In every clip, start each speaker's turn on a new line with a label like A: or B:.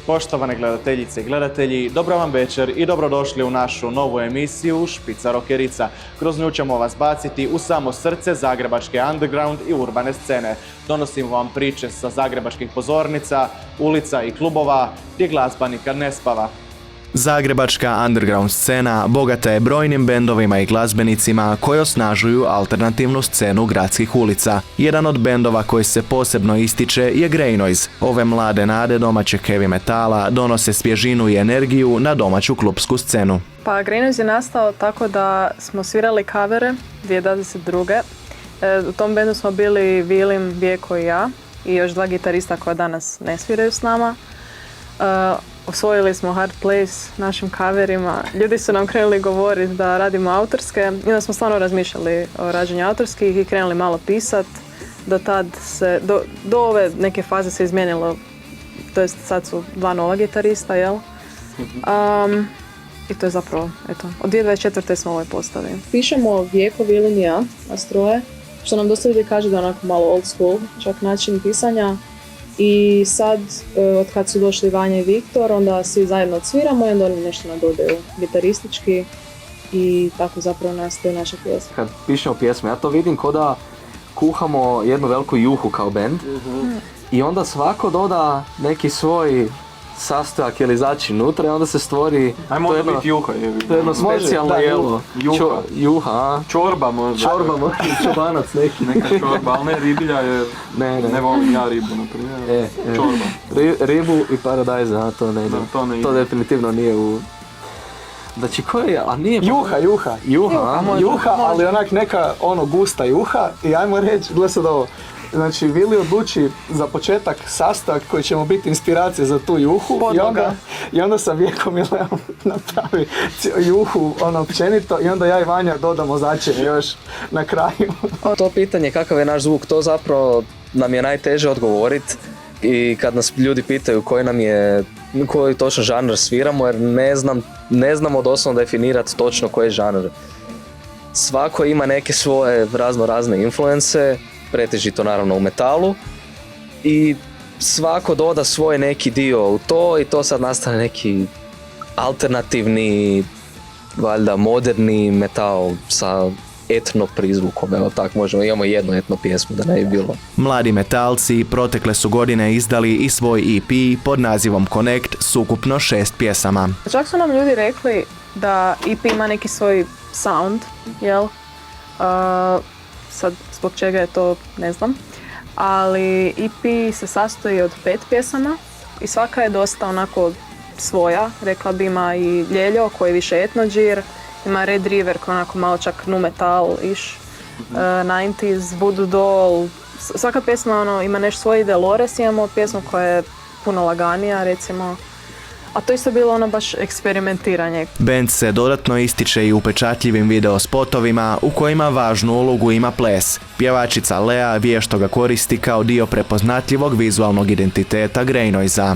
A: Poštovane gledateljice i gledatelji, dobro vam večer i dobrodošli u našu novu emisiju Špica rokerica. Kroz nju ćemo vas baciti u samo srce zagrebačke underground i urbane scene. Donosimo vam priče sa zagrebačkih pozornica, ulica i klubova gdje glazba nikad ne spava. Zagrebačka underground scena bogata je brojnim bendovima i glazbenicima koji osnažuju alternativnu scenu gradskih ulica. Jedan od bendova koji se posebno ističe je Grey Noise. Ove mlade nade domaćeg heavy metala donose svježinu i energiju na domaću klupsku scenu.
B: Pa Grey Noise je nastao tako da smo svirali kavere 2022. U tom bendu smo bili Vilim, Vjeko i ja i još dva gitarista koja danas ne sviraju s nama. Osvojili smo Hard Place našim kaverima. Ljudi su nam krenuli govoriti da radimo autorske i onda smo stvarno razmišljali o rađenju autorskih i krenuli malo pisat. Do ove neke faze se izmijenilo, to jest sad su dva nova gitarista, jel? I to je zapravo, eto, od 2024. smo ovoj postavi.
C: Pišemo Vjeko, Vilim i ja, nas troje, što nam dosta ljudi kaže da je onako malo old school, čak način pisanja. I sad, od kad su došli Vanja i Viktor, onda svi zajedno odsviramo i onda oni nešto nadodaju gitaristički i tako zapravo nastaju naše pjesme.
D: Kad pišemo pjesme, ja to vidim ko da kuhamo jednu veliku juhu kao band i onda svako doda neki svoj sastojak ili začin unutra i onda se stvori...
E: Može biti juha.
D: To je jedno specijalno jelo. Juha.
E: Čorba možda.
D: Čobanac neki.
E: Neka čorba, ali ne ribilja je... Ne volim ja ribu, na primjer. Čorba.
D: Ribu i paradajza, to ne ide. To definitivno nije u... Znači ko je, a nije...
F: Juha, ali onak neka gusta juha i ajmo reći, gledaj sad ovo. Znači, Vili odluči za početak sastojak koji ćemo biti inspiracija za tu juhu i onda sa Vjekom i Leom napravi juhu općenito i onda ja i Vanja dodamo začine još na kraju.
D: To pitanje kakav je naš zvuk, to zapravo nam je najteže odgovoriti i kad nas ljudi pitaju koji točno žanr sviramo jer ne znamo doslovno definirati točno koji je žanr. Svako ima neke svoje razne influence, pretežito naravno u metalu i svako doda svoj neki dio u to i to sad nastane neki alternativni, valjda moderni metal sa etno prizvukom, evo tako možemo, imamo jednu etno pjesmu da ne bi bilo.
A: Mladi metalci protekle su godine izdali i svoj EP pod nazivom Connect s ukupno 6 pjesama.
B: Čak su nam ljudi rekli da EP ima neki svoj sound, jel? Sad, zbog čega je to, ne znam. Ali EP se sastoji od 5 pjesama i svaka je dosta onako svoja. Rekla bi ima i Ljeljo koji je više etnođir, ima Red River koji je onako malo čak nu metal-ish, 90s, Voodoo Doll. Svaka pjesma ima nešto svoje. Dolores imamo pjesmu koja je puno laganija recimo. A to isto bilo baš eksperimentiranje.
A: Band se dodatno ističe i upečatljivim video spotovima u kojima važnu ulogu ima ples. Pjevačica Lea vješto ga koristi kao dio prepoznatljivog vizualnog identiteta Grey Noise-a.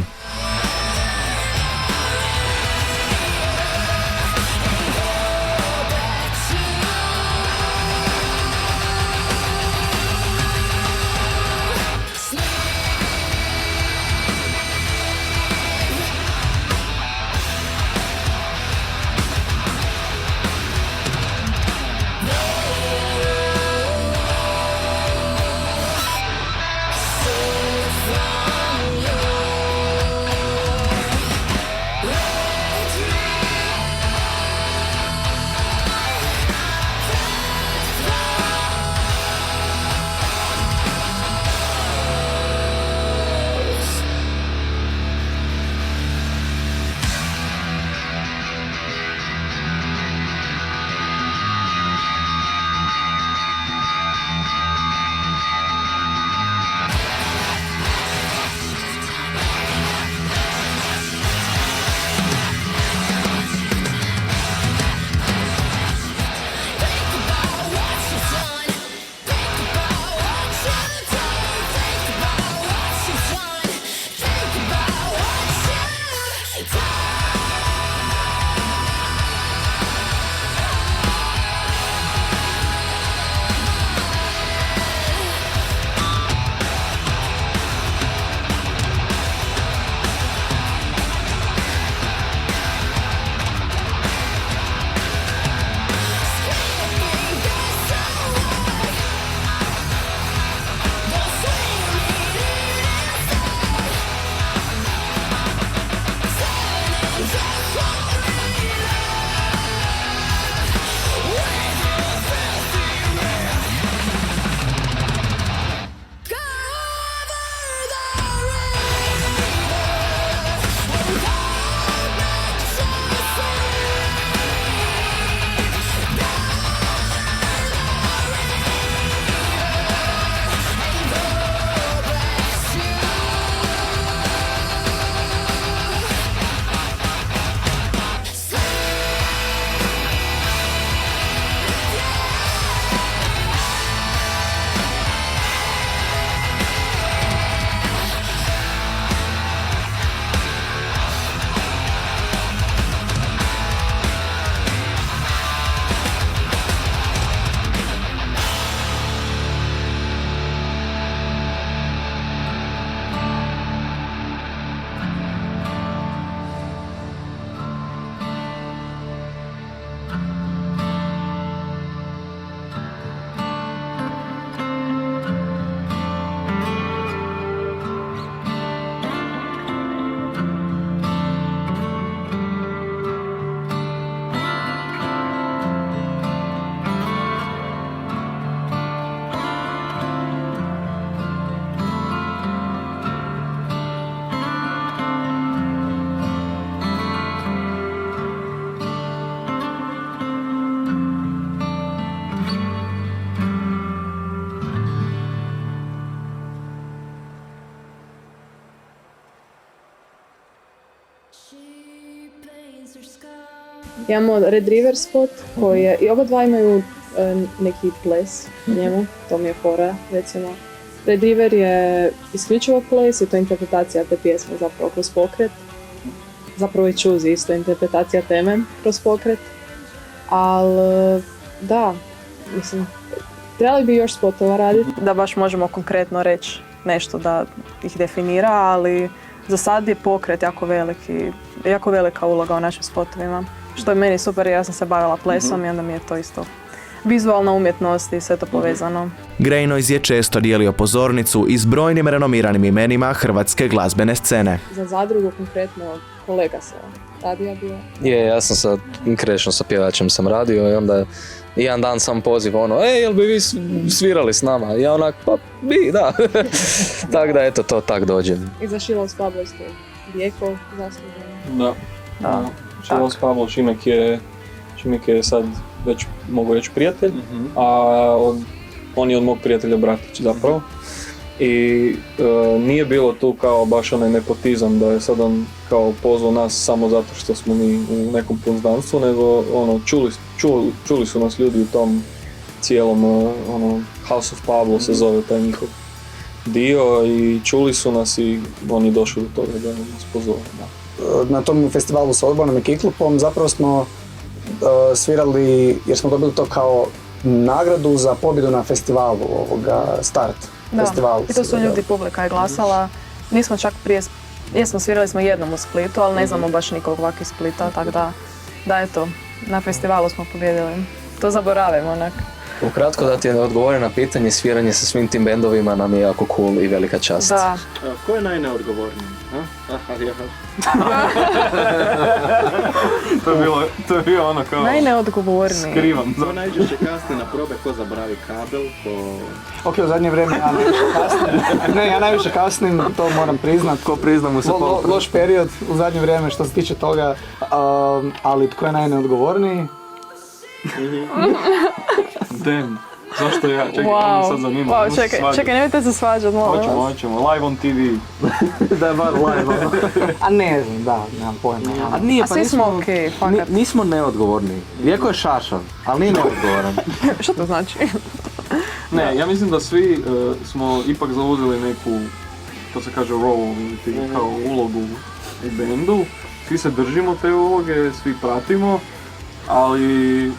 C: Imamo Red River spot koji je, i oba dva imaju neki ples u njemu, to mi je fora recimo. Red River je isključivo ples i to je interpretacija te pjesme zapravo kroz pokret. Zapravo i Choose isto interpretacija teme kroz pokret. Ali da, mislim, trebali bi još spotova raditi.
B: Da baš možemo konkretno reći nešto da ih definira, ali za sad je pokret jako velika uloga u našim spotovima. Što je meni super, ja sam se bavila plesom i onda mi je to isto vizualna umjetnost i sve to povezano.
A: Grey Noise je često dijelio pozornicu i s brojnim renomiranim imenima hrvatske glazbene scene.
C: Za zadrugu konkretno kolega sa radija bio.
D: Ja sam sa Krešom, sa pjevačem sam radio i onda jedan dan sam poziv jel bi vi svirali s nama? Ja onak, pa bi, da. Tako da eto, to tak dođe.
C: I za Šilos Pablo isto Dijeko zasluženo.
E: Da. Šilos Pavlo Šimek je sad već mogu reći prijatelj, a on je od mog prijatelja bratić zapravo. I nije bilo tu kao baš onaj nepotizam da je sad on kao pozvao nas samo zato što smo mi u nekom punzdanstvu, nego čuli su nas ljudi u tom cijelom House of Pablo se zove taj njihov dio i čuli su nas i oni došli do toga da nas pozove.
F: Na tom festivalu sa Orbanom i Kiklupom zapravo smo svirali jer smo dobili to kao nagradu za pobjedu na festivalu Start. Festivalu.
B: I to su ljudi, publika je glasala. Nismo čak svirali smo jednom u Splitu, ali ne znamo baš nikog ovak iz Splita, tako da eto, na festivalu smo pobjedili. To zaboravimo onak.
D: Ukratko da ti odgovorim na pitanje, sviranje sa svim tim bendovima nam je jako cool i velika čast.
B: Da.
G: Ko je najneodgovorniji?
E: To je bilo ono kao
B: Najneodgovorniji.
E: skrivan.
G: Ko najčešće kasni na probe, ko zaboravi kabel,
F: Ok, u zadnje vrijeme ja najviše kasnim. Ne, ja najviše kasnim, to moram priznat.
E: Ko prizna mu se
F: Loš period u zadnje vrijeme što se tiče toga, ali tko je najneodgovorniji?
E: Damn. Zašto ja? Čekaj,
B: Wow.
E: me sad zanima.
B: Wow, čekaj, nemojte se svađati, molim vas.
E: Hoćemo, live on TV.
F: Da je bar live. A ne znam, da, nemam pojma.
G: A nije,
B: A svi smo okej, fakat.
G: Nismo neodgovorni. Iako je šašav, ali nije neodgovoran.
B: Što to znači?
E: Ne, ja mislim da svi smo ipak zauzeli neku, to se kaže role, kao ulogu u bendu. Svi se držimo te uloge, svi pratimo, ali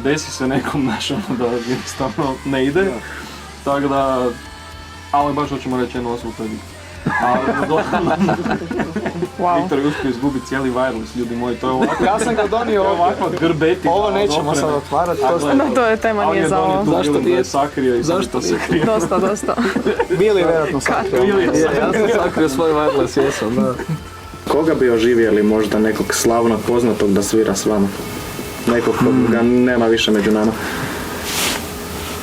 E: desi se nekom našom da jednostavno ne ide. Tako da, ali baš hoćemo reći jednu osobu, to je Viktor. Viktor je uspio izgubiti cijeli wireless, ljudi moji, to je ovako.
F: Ja sam ga donio
E: ovako grbetina.
F: Ovo nećemo sad otvarati.
B: To je tema, nije za ovo.
E: Zašto ti je sakrio i sad to sakrio?
B: Dosta.
F: Bili vjerojatno sakrio.
G: Ja sam sakrio svoj wireless, jesam, da. Koga bi oživjeli možda nekog slavnog poznatog da svira s vama? Nekog koga nema više među nama.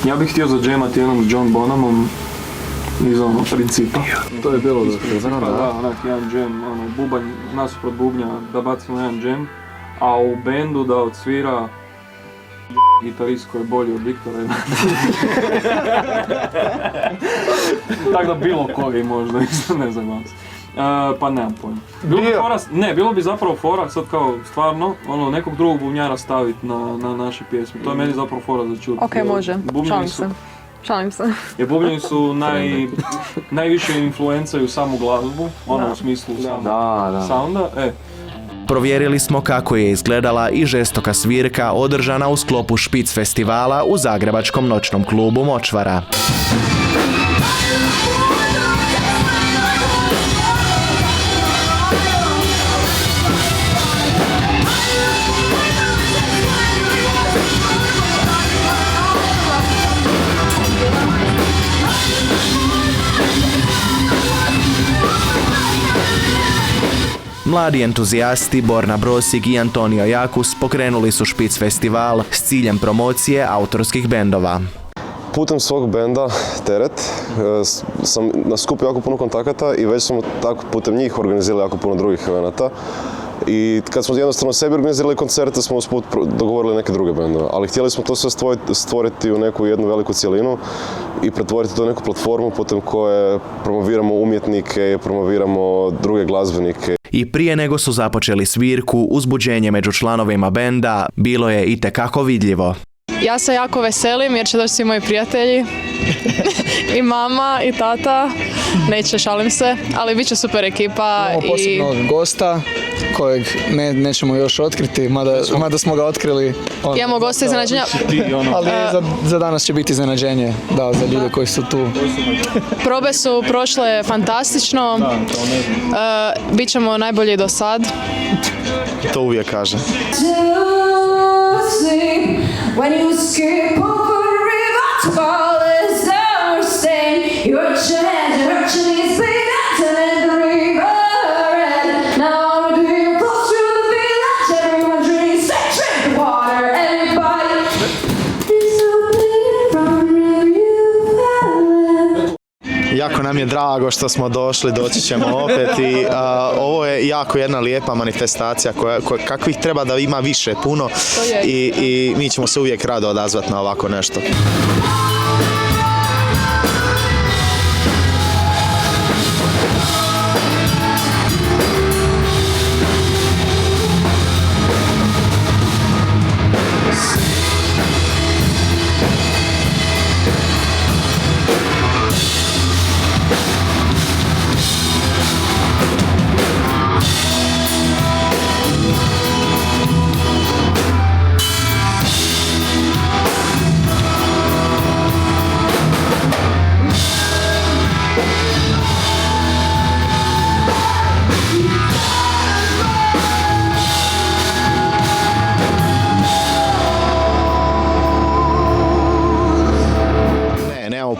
E: Ja bih htio zadžemati jednom s John Bonhamom iz Principa.
G: To je bilo
E: Da, onak jedan džem, bubanj, nasuprot bubnja, da bacimo jedan džem, a u bendu da odsvira gitarist koji je bolji od Viktora. Tako da bilo koji možda, isto ne znam vas. Pa nemam pojma. Bilo bi zapravo fora, sad kao stvarno, nekog drugog bubnjara staviti na naše pjesme. To je meni zapravo fora za čuti.
B: Ok, može, šalim se.
E: Jer bubnjari su najviše influencaju samu glazbu, u smislu sounda.
A: Provjerili smo kako je izgledala i žestoka svirka održana u sklopu Špic festivala u zagrebačkom noćnom klubu Močvara. Mladi entuzijasti Borna Brosig i Antonio Jakus pokrenuli su Špic festival s ciljem promocije autorskih bendova.
H: Putem svog benda Teret sam naskupio jako puno kontakata i već smo tako putem njih organizirali jako puno drugih evenata. I kad smo jednostavno sebi organizirali koncerte, smo usput dogovorili neke druge bendove. Ali htjeli smo to sve stvoriti u neku jednu veliku cjelinu i pretvoriti to u neku platformu putem koje promoviramo umjetnike i promoviramo druge glazbenike.
A: i prije nego su započeli svirku, uzbuđenje među članovima benda bilo je itekako vidljivo.
I: Ja se jako veselim jer će doći svi moji prijatelji i mama i tata, neće, šalim se, ali bit će super ekipa.
F: Imamo posebnog gosta kojeg nećemo još otkriti, mada smo ga otkrili.
I: Imamo gosta iznenađenja.
F: Ali za danas će biti iznenađenje, da, za ljude koji su tu.
I: Probe su prošle fantastično, bit ćemo najbolji do sad.
H: To uvijek kaže.
J: When you skip over the river to fall as our stain, you hurt your hands, you hurt your knees, bleed out in the river. And now we're doing close to the village, everyone drinks, they drink the water, everybody is so bleeding from the river.
K: Jako nam je drago što smo došli, doći ćemo opet i ovo je jako jedna lijepa manifestacija kakvih treba da ima više, puno i mi ćemo se uvijek rado odazvati na ovako nešto.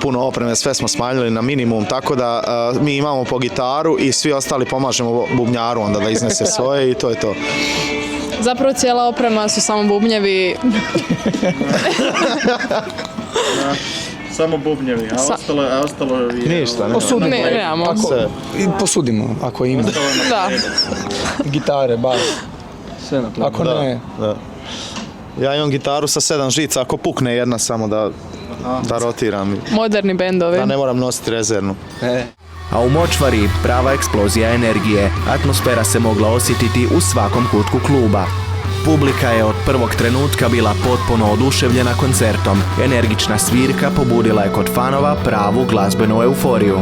K: Puno opreme, sve smo smanjili na minimum, tako da mi imamo po gitaru i svi ostali pomažemo bubnjaru onda da iznese svoje i to je to.
I: Zapravo cijela oprema su samo bubnjevi.
A: Samo bubnjevi, a ostalo je...
K: Ništa,
I: nemamo.
F: Posudimo, ako ima.
I: Da.
F: Gitare, bas. Ako ne...
K: Ja imam gitaru sa 7 žica, ako pukne jedna samo da rotiram.
I: Moderni bendovi.
K: Da ne moram nositi rezervnu.
A: A u močvari prava eksplozija energije. Atmosfera se mogla osjetiti u svakom kutku kluba. Publika je od prvog trenutka bila potpuno oduševljena koncertom. Energična svirka pobudila je kod fanova pravu glazbenu euforiju.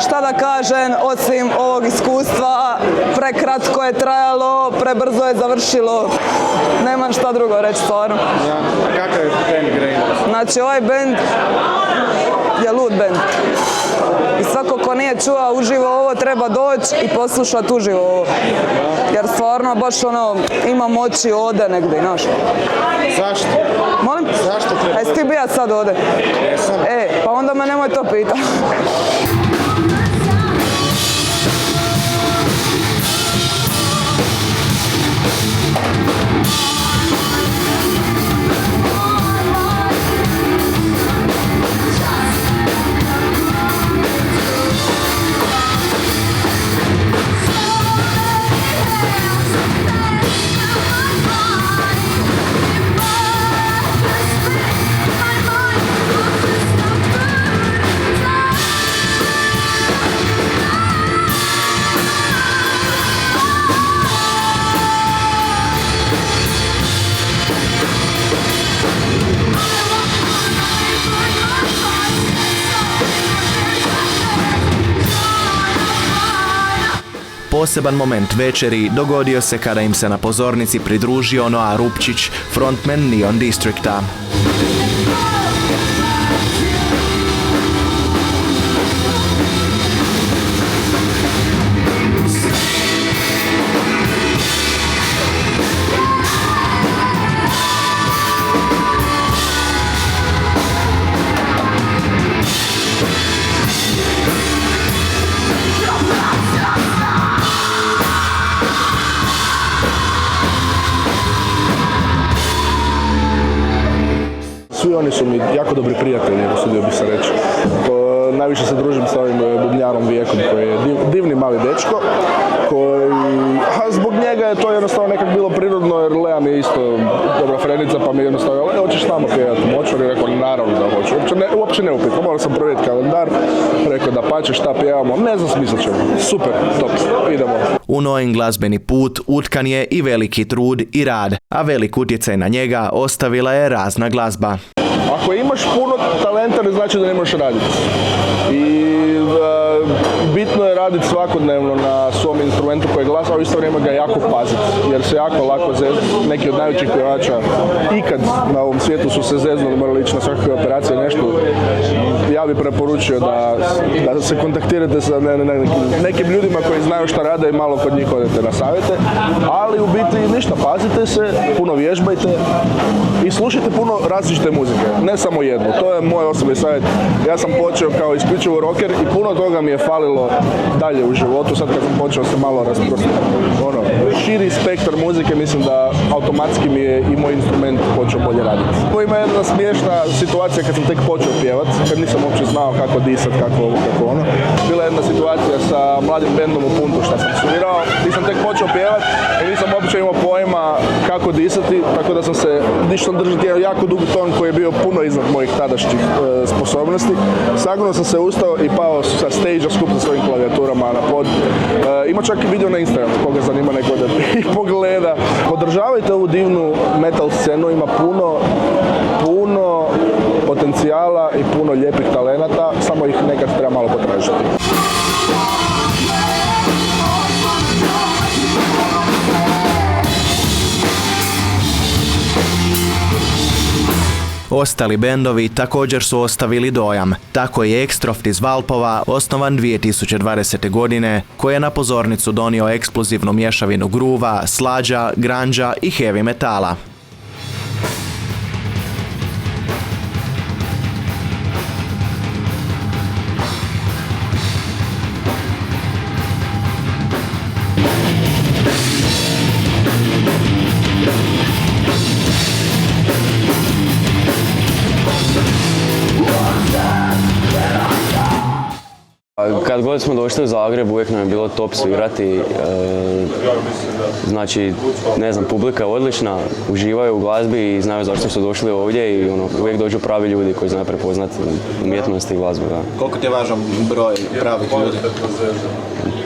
L: Šta da kažem, osim ovog iskustva, prekratko je trajalo, prebrzo je završilo. Nemam šta drugo reći, stvarno.
A: A kakav je band Grey?
L: Znači, ovaj band je lud band. I svako ko nije čuo uživo ovo, treba doći i poslušati uživo ovo. Jer stvarno baš ono, ima moći ode negdje, znaš.
K: Zašto?
L: Molim?
K: Zašto treba?
L: A jesi ti bija sad ode?
K: Jesam.
L: Pa onda me nemoj to pitati.
A: Poseban moment večeri dogodio se kada im se na pozornici pridružio Noa Rupčić, frontman Neon Districta.
M: i oni su mi jako dobri prijatelji, usudio bi se reći. Najviše se družim sa ovim bubnjarom Vijekom koji je divni mali dečko, a zbog njega je to jednostavno nekak bilo prirodno jer Lea mi je isto dobra frenica pa mi je jednostavno, Lea, hoćeš tamo pjevati Močvar? I rekao, naravno da hoću, uopće neupitno, morao sam provjeriti kalendar, rekao da pače šta pjevamo, ne znam, smislit ćemo, super, top, idemo.
A: U Noin glazbeni put utkan je i veliki trud i rad, a velik utjecaj na njega ostavila je razna glazba.
M: Ako imaš puno talenta, ne znači da ne možeš raditi. I bitno je raditi svakodnevno na svom instrumentu koji je glas, a u isto vrijeme ga jako paziti. Jer se jako lako neki od najvećih pjevača ikad na ovom svijetu su se zeznuli, morali ići na svakakve operacije, nešto. Ja bih preporučio da se kontaktirate sa nekim ljudima koji znaju šta rade i malo kod njih odete na savjete. Ali u biti ništa, pazite se, puno vježbajte i slušajte puno različite muzike, ne samo jednu. To je moj osobni savjet. Ja sam počeo kao isključivo rocker i puno toga mi je falilo dalje u životu. Sad kad sam počeo se malo širi spektar muzike, mislim da automatski mi je i moj instrument počeo bolje raditi. Ima jedna smiješna situacija kad sam tek počeo pjevat, kad nisam uopće znao kako disat, kako ovo, kako ono. Bila je jedna situacija sa mladim bendom u Puntu što sam svirao, nisam tek počeo pjevat i nisam uopće imao pojma kako disati, tako da sam se išao držati jedan jako dugi ton koji je bio puno iznad mojih tadašnjih sposobnosti. Sagnuo sam se, ustao i pao sa stage-a skup sa svojim klavijaturama na pod. Ima čak i video na Instagramu, koga zanima neko da i pogleda. Podržavajte ovu divnu metal scenu, ima puno potencijala i puno lijepih talenata, samo ih nekad treba malo potražiti.
A: Ostali bendovi također su ostavili dojam. Tako je Extroft iz Valpova osnovan 2020. godine, koji je na pozornicu donio eksplozivnu mješavinu gruva, slađa, grandža i heavy metala.
N: Kad god smo došli u Zagreb, uvijek nam je bilo top svirati. Znači, ne znam, publika je odlična, uživaju u glazbi i znaju zašto su došli ovdje i uvijek dođu pravi ljudi koji znaju prepoznati umjetnost i glazbu. Da.
A: Koliko ti je važan broj pravih ljudi?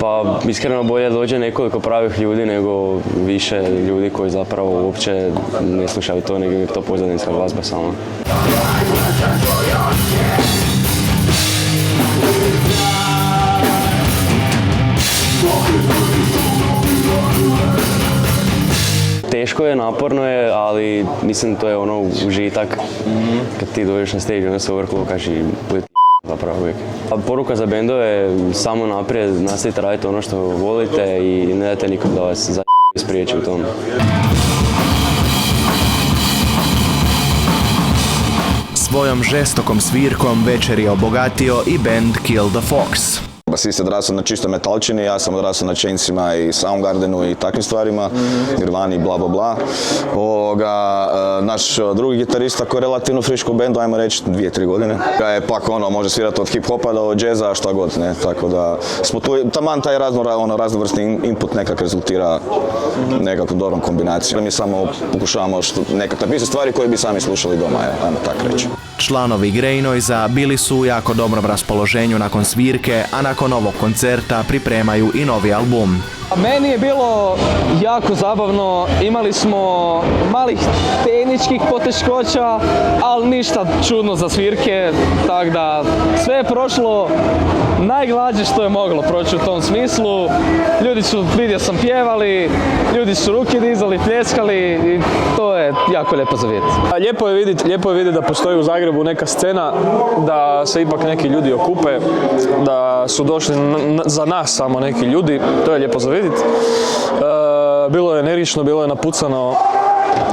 N: Pa, iskreno bolje dođe nekoliko pravih ljudi nego više ljudi koji zapravo uopće ne slušaju to, nego je to pozadinska glazba samo. Teško je, naporno je, ali mislim to je ono užitak kad ti dođeš na stage, onda se overclockaš i bude zapravo uvijek. A poruka za bendove je samo naprijed, nastavite raditi ono što volite i ne dajte nikom da vas spriječi u tom.
A: Svojom žestokom svirkom večer je obogatio i band Kill the Fox.
O: Basist je odrasao na čistoj metalčini, ja sam odrasao na Chainsima i Soundgardenu i takvim stvarima, Nirvani, bla bla bla. Naš drugi gitarista koji je relativno friško u bendu, ajmo reći 2-3 godine. Je pak može svirati od hip-hopa do džeza, šta god, ne, tako da smo tu, taman taj raznovrsni input nekak rezultira nekakvom dobrom kombinacijom. Mi samo pokušavamo nekak napisati stvari koje bi sami slušali doma, ajmo tako reći.
A: Članovi Grey Noise-a bili su u jako dobrom raspoloženju nakon svirke, a nakon ovog koncerta pripremaju i novi album.
D: Meni je bilo jako zabavno, imali smo malih tehničkih poteškoća, ali ništa čudno za svirke, tako da sve je prošlo najglađe što je moglo proći u tom smislu. Ljudi su, vidio sam, pjevali, ljudi su ruke dizali, pljeskali i to je jako lijepo za vidjeti.
E: Lijepo je vidjeti da postoji u Zagrebu neka scena, da se ipak neki ljudi okupe, da su došli za nas samo neki ljudi, to je lijepo za vidjeti. Bilo je energično, bilo je napucano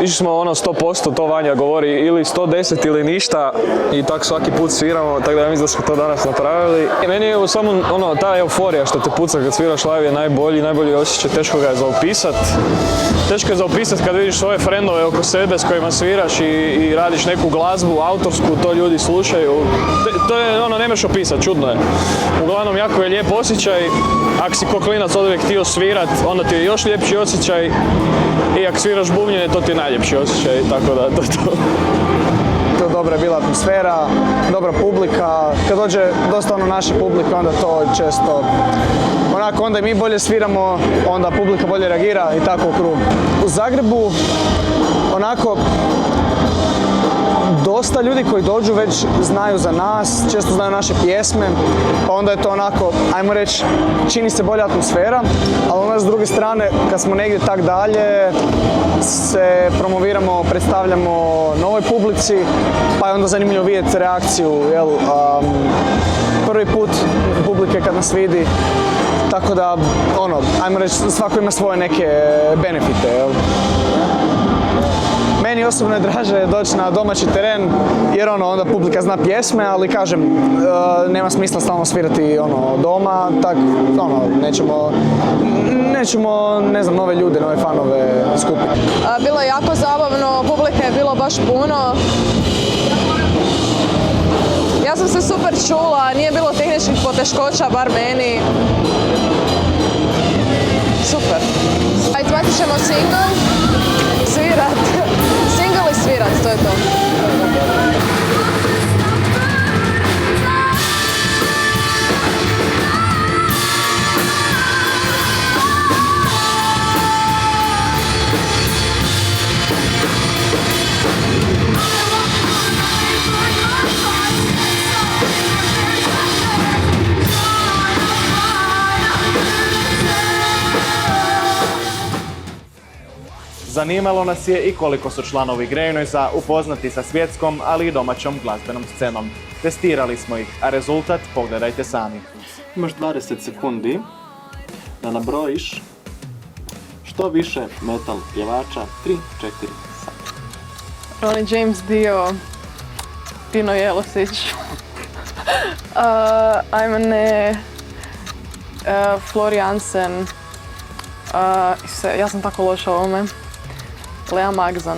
E: išli smo ono 100%, to Vanja govori, ili 110 ili ništa i tako svaki put sviramo, tako da ja mislim da smo to danas napravili. I meni je samo ono, ta euforija što te puca kad sviraš live je najbolji osjećaj, teško ga je za opisat. Teško je za opisat kad vidiš svoje frendove oko sebe s kojima sviraš i radiš neku glazbu autorsku, to ljudi slušaju. To je ono, ne možeš opisat, čudno je. Uglavnom, jako je lijep osjećaj. Ako si ko klinac oduvijek htio svirat, onda ti je još ljepši osjećaj. I ako sviraš bubnjene, to ti je najljepši osjećaj, tako da to je to.
F: To dobra je bila atmosfera, dobra publika. Kad dođe dosta naše publike, onda to često onako, onda i mi bolje sviramo, onda publika bolje reagira i tako u krug. U Zagrebu onako dosta ljudi koji dođu već znaju za nas, često znaju naše pjesme, pa onda je to onako, ajmo reći, čini se bolja atmosfera, ali onda s druge strane, kad smo negdje tak dalje, se promoviramo, predstavljamo novoj publici, pa je onda zanimljivo vidjeti reakciju, jel, prvi put publike kad nas vidi, tako da, ono, ajmo reći, svako ima svoje neke benefite, jel. Meni osobno je draže doći na domaći teren jer onda publika zna pjesme, ali kažem, nema smisla stalno svirati doma, tak nećemo, ne znam, nove ljude, nove fanove skupiti.
I: Bilo je jako zabavno, publike je bilo baš puno. Ja sam se super čula, nije bilo tehničkih poteškoća, bar meni. Super. A izbacit ćemo single, svirat. Single i svirat, to je to.
A: Zanimalo nas je i koliko su članovi Grey Noise-a upoznati sa svjetskom, ali i domaćom glazbenom scenom. Testirali smo ih, a rezultat pogledajte sami.
G: Imaš 20 sekundi da nabrojiš što više metal pjevača, 3, 4, sad.
I: Ronnie James Dio, Tino Jelosić, Ajmane, Flor Jansen, ja sam tako loša o ovome, Lea Magzan,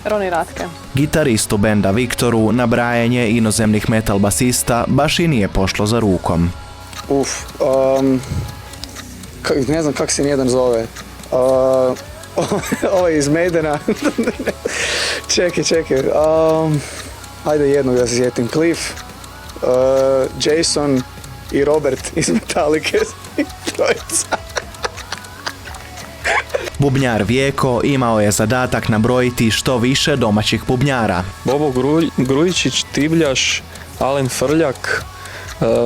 I: Roni Ratke.
A: Gitaristu benda Viktoru nabrajanje inozemnih metal basista baš i nije pošlo za rukom.
F: Ne znam kako se nijedan zove. Ovo je iz Maidena. Čekaj. Ajde jednog da se sjetim. Cliff, Jason i Robert iz Metallica. Trojica.
A: Bubnjar Vijeko imao je zadatak nabrojiti što više domaćih bubnjara.
E: Bobo Grujičić, Tibljaš, Alen Frljak,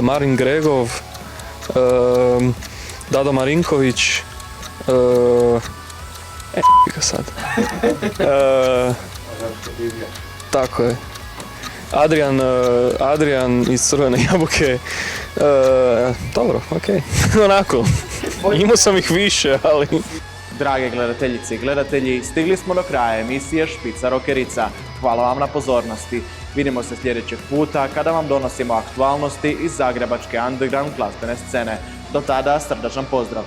E: Marin Gregov, Dado Marinković, ga sad. Tako je. Adrian iz Crvene jabuke. Dobro, okej. Onako, imao sam ih više, ali...
A: Drage gledateljice i gledatelji, stigli smo do kraja emisije Špica Rokerica. Hvala vam na pozornosti. Vidimo se sljedećeg puta kada vam donosimo aktualnosti iz zagrebačke underground glazbene scene. Do tada srdačan pozdrav!